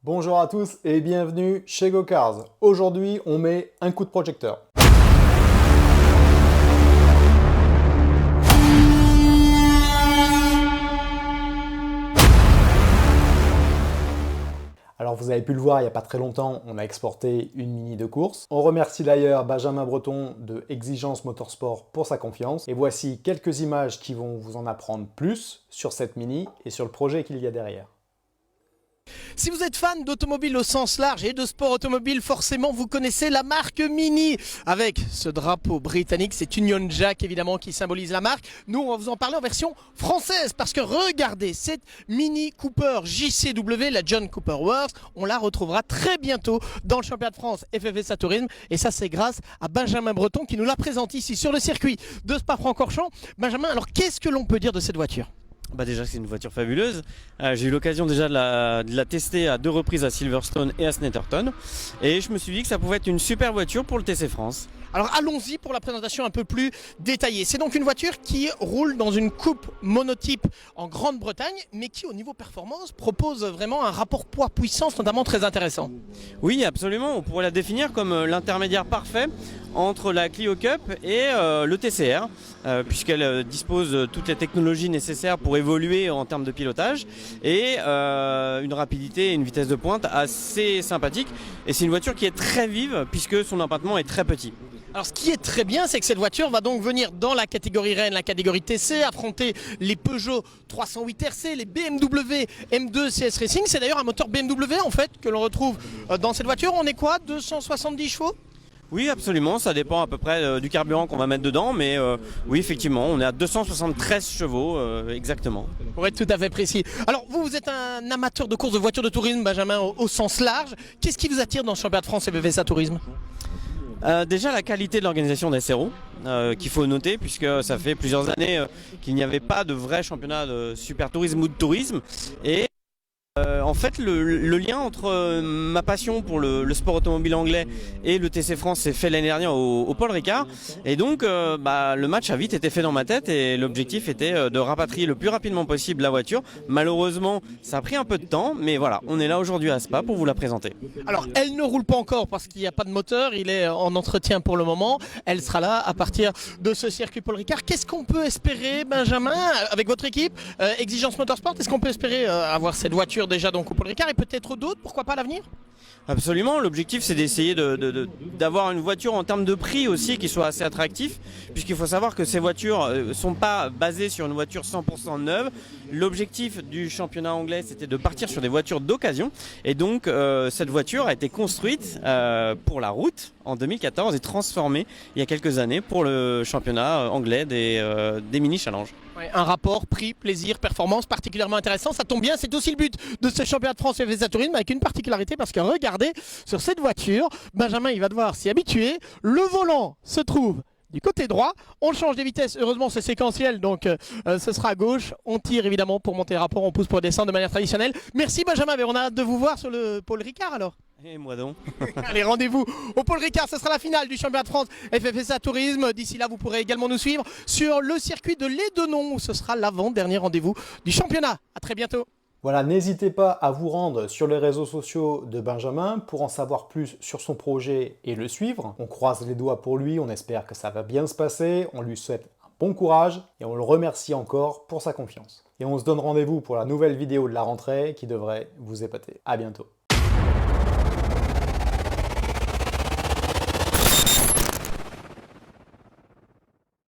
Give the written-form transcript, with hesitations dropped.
Bonjour à tous et bienvenue chez GoCars. Aujourd'hui, on met un coup de projecteur. Alors vous avez pu le voir, il n'y a pas très longtemps, on a exporté une Mini de course. On remercie d'ailleurs Benjamin Breton de Exigence Motorsport pour sa confiance. Et voici quelques images qui vont vous en apprendre plus sur cette Mini et sur le projet qu'il y a derrière. Si vous êtes fan d'automobile au sens large et de sport automobile, forcément vous connaissez la marque Mini. Avec ce drapeau britannique, c'est Union Jack évidemment qui symbolise la marque. Nous on va vous en parler en version française parce que regardez, cette Mini Cooper JCW, la John Cooper Works, on la retrouvera très bientôt dans le championnat de France FFSA Tourisme. Et ça c'est grâce à Benjamin Breton qui nous la présente ici sur le circuit de Spa-Francorchamps. Benjamin, alors qu'est-ce que l'on peut dire de cette voiture ? Déjà c'est une voiture fabuleuse. J'ai eu l'occasion déjà de la tester à 2 reprises à Silverstone et à Snetterton. Et je me suis dit que ça pouvait être une super voiture pour le TC France. Alors allons-y pour la présentation un peu plus détaillée. C'est donc une voiture qui roule dans une coupe monotype en Grande-Bretagne, mais qui au niveau performance propose vraiment un rapport poids-puissance notamment très intéressant. Oui, absolument. On pourrait la définir comme l'intermédiaire parfait entre la Clio Cup et le TCR, puisqu'elle dispose de toutes les technologies nécessaires pour évoluer en termes de pilotage et une rapidité et une vitesse de pointe assez sympathique. Et c'est une voiture qui est très vive puisque son empattement est très petit. Alors ce qui est très bien, c'est que cette voiture va donc venir dans la catégorie Rennes, la catégorie TC, affronter les Peugeot 308 RC, les BMW M2 CS Racing. C'est d'ailleurs un moteur BMW en fait que l'on retrouve dans cette voiture. On est quoi, 270 chevaux ? Oui, absolument, ça dépend à peu près du carburant qu'on va mettre dedans, mais oui, effectivement, on est à 273 chevaux exactement. Pour être tout à fait précis. Alors, vous êtes un amateur de courses de voitures de tourisme, Benjamin, au sens large. Qu'est-ce qui vous attire dans le championnat de France FFSA Tourisme ? Déjà la qualité de l'organisation des SRO qu'il faut noter puisque ça fait plusieurs années qu'il n'y avait pas de vrai championnat de super tourisme ou de tourisme et en fait le lien entre ma passion pour le sport automobile anglais et le TC France s'est fait l'année dernière au Paul Ricard et donc le match a vite été fait dans ma tête et l'objectif était de rapatrier le plus rapidement possible la voiture. Malheureusement ça a pris un peu de temps mais voilà, on est là aujourd'hui à Spa pour vous la présenter. Alors elle ne roule pas encore parce qu'il n'y a pas de moteur, il est en entretien pour le moment, elle sera là à partir de ce circuit Paul Ricard. Qu'est-ce qu'on peut espérer, Benjamin, avec votre équipe Exigence Motorsport, est-ce qu'on peut espérer avoir cette voiture déjà donc au Paul Ricard et peut-être d'autres, pourquoi pas à l'avenir? Absolument, l'objectif c'est d'essayer d'avoir une voiture en termes de prix aussi qui soit assez attractif, puisqu'il faut savoir que ces voitures ne sont pas basées sur une voiture 100% neuve. L'objectif du championnat anglais c'était de partir sur des voitures d'occasion et donc cette voiture a été construite pour la route en 2014 et transformée il y a quelques années pour le championnat anglais des mini challenges. Ouais, un rapport prix, plaisir, performance particulièrement intéressant, ça tombe bien, c'est aussi le but de ce championnat de France FFSA Tourisme avec une particularité parce que regardez sur cette voiture, Benjamin il va devoir s'y habituer, le volant se trouve du côté droit, on change des vitesses, heureusement c'est séquentiel donc ce sera à gauche, on tire évidemment pour monter le rapport, on pousse pour descendre de manière traditionnelle. Merci Benjamin, mais on a hâte de vous voir sur le Paul Ricard alors. Et moi donc. Allez, rendez-vous au Paul Ricard, ce sera la finale du championnat de France FFSA Tourisme. D'ici là, vous pourrez également nous suivre sur le circuit de Lédenon où ce sera l'avant-dernier rendez-vous du championnat. À très bientôt. Voilà, n'hésitez pas à vous rendre sur les réseaux sociaux de Benjamin pour en savoir plus sur son projet et le suivre. On croise les doigts pour lui, on espère que ça va bien se passer, on lui souhaite un bon courage et on le remercie encore pour sa confiance. Et on se donne rendez-vous pour la nouvelle vidéo de la rentrée qui devrait vous épater. À bientôt.